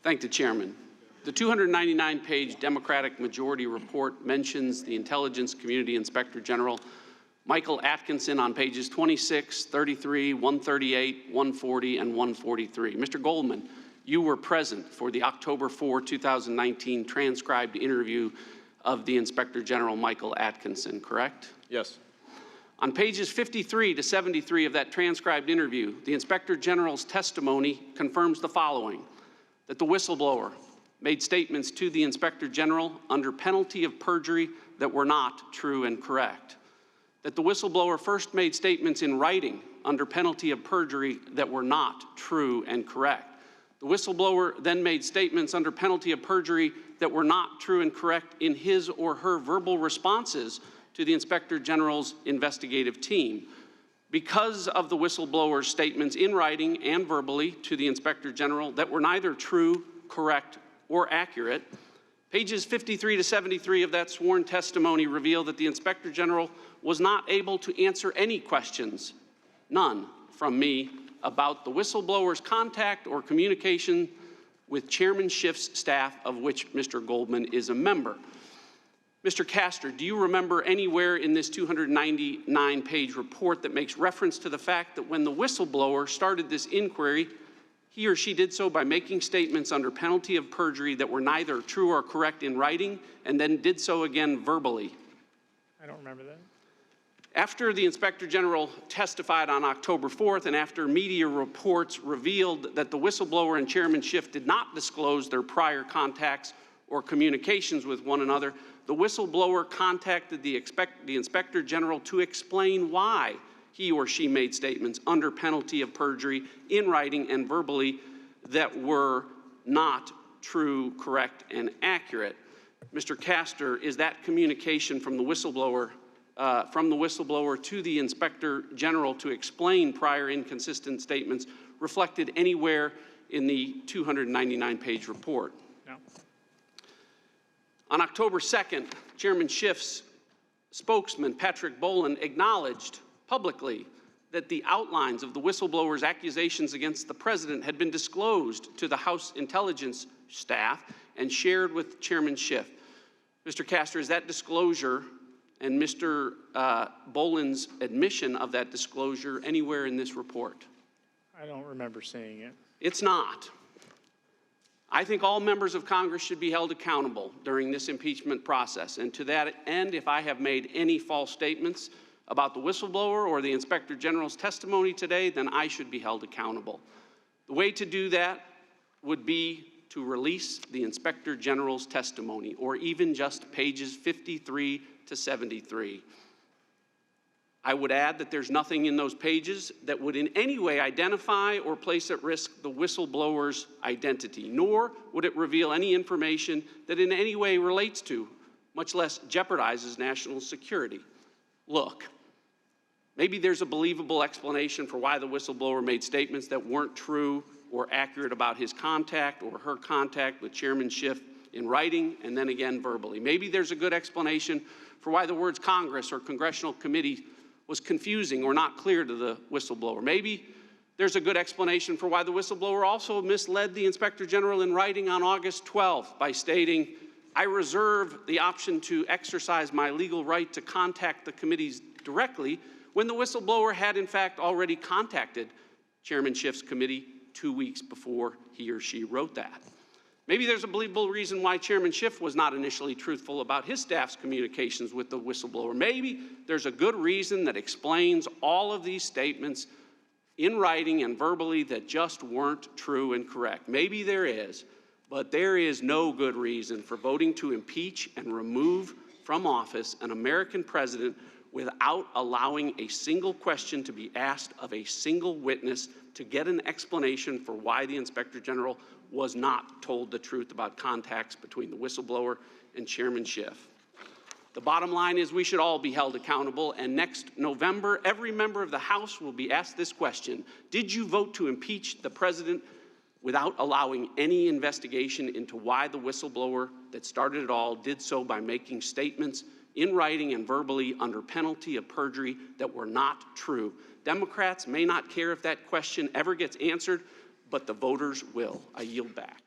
Thank the chairman. The 299-page Democratic majority report mentions the Intelligence Community Inspector General Michael Atkinson on pages 26, 33, 138, 140, and 143. Mr. Goldman, you were present for the October 4, 2019 transcribed interview of the Inspector General Michael Atkinson, correct? Yes. On pages 53 to 73 of that transcribed interview, the Inspector General's testimony confirms the following: that the whistleblower made statements to the Inspector General under penalty of perjury that were not true and correct, that the whistleblower first made statements in writing under penalty of perjury that were not true and correct. The whistleblower then made statements under penalty of perjury that were not true and correct in his or her verbal responses to the Inspector General's investigative team. Because of the whistleblower's statements in writing and verbally to the Inspector General that were neither true, correct, or accurate, pages 53 to 73 of that sworn testimony reveal that the Inspector General was not able to answer any questions, none from me, about the whistleblower's contact or communication with Chairman Schiff's staff, of which Mr. Goldman is a member. Mr. Castor, do you remember anywhere in this 299-page report that makes reference to the fact that when the whistleblower started this inquiry, he or she did so by making statements under penalty of perjury that were neither true or correct in writing, and then did so again verbally? I don't remember that. After the Inspector General testified on October 4th, and after media reports revealed that the whistleblower and Chairman Schiff did not disclose their prior contacts or communications with one another, the whistleblower contacted the Inspector General to explain why he or she made statements under penalty of perjury in writing and verbally that were not true, correct, and accurate. Mr. Castor, is that communication from the whistleblower to the Inspector General to explain prior inconsistent statements reflected anywhere in the 299-page report? No. On October 2nd, Chairman Schiff's spokesman, Patrick Boland, acknowledged publicly that the outlines of the whistleblower's accusations against the president had been disclosed to the House intelligence staff and shared with Chairman Schiff. Mr. Castor, is that disclosure and Mr. Boland's admission of that disclosure anywhere in this report? I don't remember seeing it. It's not. I think all members of Congress should be held accountable during this impeachment process. And to that end, if I have made any false statements about the whistleblower or the Inspector General's testimony today, then I should be held accountable. The way to do that would be to release the Inspector General's testimony, or even just pages 53 to 73. I would add that there's nothing in those pages that would in any way identify or place at risk the whistleblower's identity, nor would it reveal any information that in any way relates to, much less jeopardizes, national security. Look, maybe there's a believable explanation for why the whistleblower made statements that weren't true or accurate about his contact or her contact with Chairman Schiff in writing and then again verbally. Maybe there's a good explanation for why the words Congress or congressional committee was confusing or not clear to the whistleblower. Maybe there's a good explanation for why the whistleblower also misled the Inspector General in writing on August 12th by stating, "I reserve the option to exercise my legal right to contact the committees directly," when the whistleblower had in fact already contacted Chairman Schiff's committee 2 weeks before he or she wrote that. Maybe there's a believable reason why Chairman Schiff was not initially truthful about his staff's communications with the whistleblower. Maybe there's a good reason that explains all of these statements in writing and verbally that just weren't true and correct. Maybe there is, but there is no good reason for voting to impeach and remove from office an American president without allowing a single question to be asked of a single witness to get an explanation for why the Inspector General was not told the truth about contacts between the whistleblower and Chairman Schiff. The bottom line is we should all be held accountable, and next November, every member of the House will be asked this question: did you vote to impeach the president without allowing any investigation into why the whistleblower that started it all did so by making statements in writing and verbally under penalty of perjury that were not true? Democrats may not care if that question ever gets answered, but the voters will. I yield back.